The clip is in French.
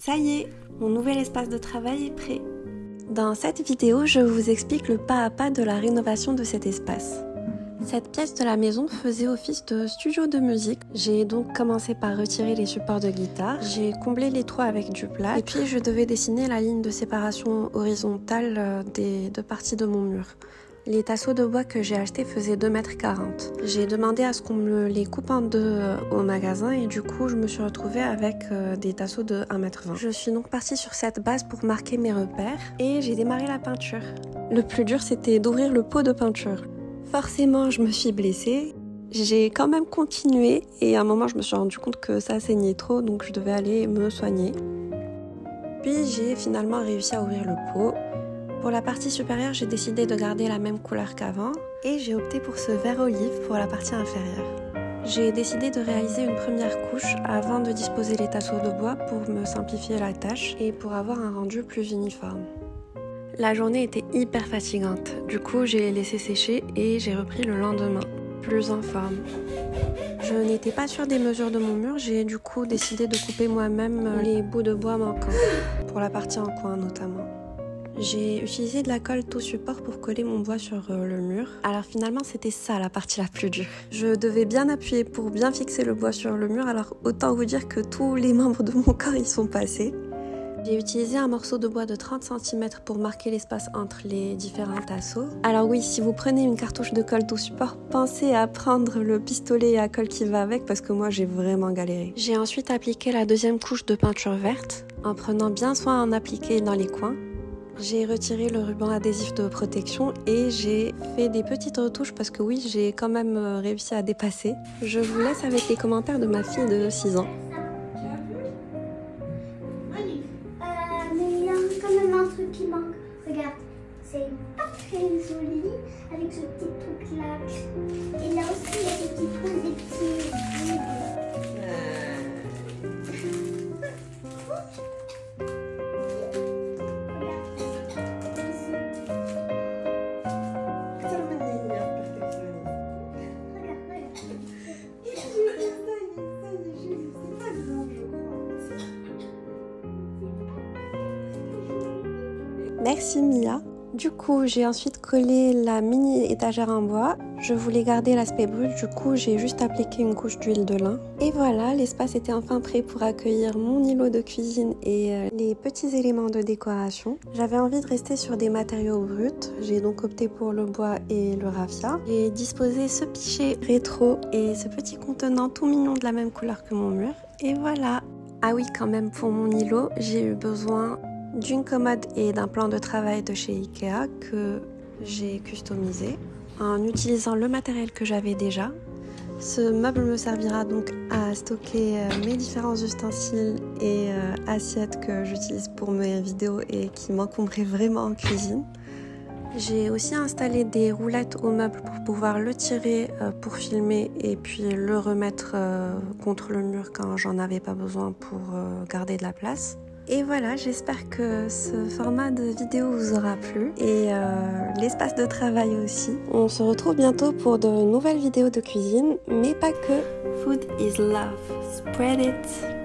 Ça y est, mon nouvel espace de travail est prêt. Dans cette vidéo, je vous explique le pas à pas de la rénovation de cet espace. Cette pièce de la maison faisait office de studio de musique. J'ai donc commencé par retirer les supports de guitare, j'ai comblé les trous avec du plâtre, et puis je devais dessiner la ligne de séparation horizontale des deux parties de mon mur. Les tasseaux de bois que j'ai achetés faisaient 2,40 m. J'ai demandé à ce qu'on me les coupe en deux au magasin et du coup je me suis retrouvée avec des tasseaux de 1,20 m. Je suis donc partie sur cette base pour marquer mes repères et j'ai démarré la peinture. Le plus dur c'était d'ouvrir le pot de peinture. Forcément je me suis blessée. J'ai quand même continué et à un moment je me suis rendu compte que ça saignait trop donc je devais aller me soigner. Puis j'ai finalement réussi à ouvrir le pot. Pour la partie supérieure, j'ai décidé de garder la même couleur qu'avant et j'ai opté pour ce vert olive pour la partie inférieure. J'ai décidé de réaliser une première couche avant de disposer les tasseaux de bois pour me simplifier la tâche et pour avoir un rendu plus uniforme. La journée était hyper fatigante, du coup j'ai laissé sécher et j'ai repris le lendemain, plus en forme. Je n'étais pas sûre des mesures de mon mur, j'ai du coup décidé de couper moi-même les bouts de bois manquants, pour la partie en coin notamment. J'ai utilisé de la colle tout support pour coller mon bois sur le mur. Alors finalement c'était ça la partie la plus dure. Je devais bien appuyer pour bien fixer le bois sur le mur, alors autant vous dire que tous les membres de mon corps y sont passés. J'ai utilisé un morceau de bois de 30 cm pour marquer l'espace entre les différents tasseaux. Alors oui, si vous prenez une cartouche de colle tout support, pensez à prendre le pistolet à colle qui va avec parce que moi j'ai vraiment galéré. J'ai ensuite appliqué la deuxième couche de peinture verte en prenant bien soin d'en appliquer dans les coins. J'ai retiré le ruban adhésif de protection et j'ai fait des petites retouches parce que oui, j'ai quand même réussi à dépasser. Je vous laisse avec les commentaires de ma fille de 6 ans. Mais il y a quand même un truc qui manque. Regarde, c'est pas très joli avec ce petit truc là. Et là aussi, il y a des petits trous, des petits vides. Merci Mia. Du coup, j'ai ensuite collé la mini étagère en bois. Je voulais garder l'aspect brut, du coup j'ai juste appliqué une couche d'huile de lin. Et voilà, l'espace était enfin prêt pour accueillir mon îlot de cuisine et les petits éléments de décoration. J'avais envie de rester sur des matériaux bruts, j'ai donc opté pour le bois et le raffia. J'ai disposé ce pichet rétro et ce petit contenant tout mignon de la même couleur que mon mur. Et voilà. Ah oui, quand même, pour mon îlot, j'ai eu besoin d'une commode et d'un plan de travail de chez Ikea que j'ai customisé en utilisant le matériel que j'avais déjà. Ce meuble me servira donc à stocker mes différents ustensiles et assiettes que j'utilise pour mes vidéos et qui m'encombraient vraiment en cuisine. J'ai aussi installé des roulettes au meuble pour pouvoir le tirer pour filmer et puis le remettre contre le mur quand j'en avais pas besoin pour garder de la place. Et voilà, j'espère que ce format de vidéo vous aura plu et l'espace de travail aussi. On se retrouve bientôt pour de nouvelles vidéos de cuisine, mais pas que. Food is love. Spread it!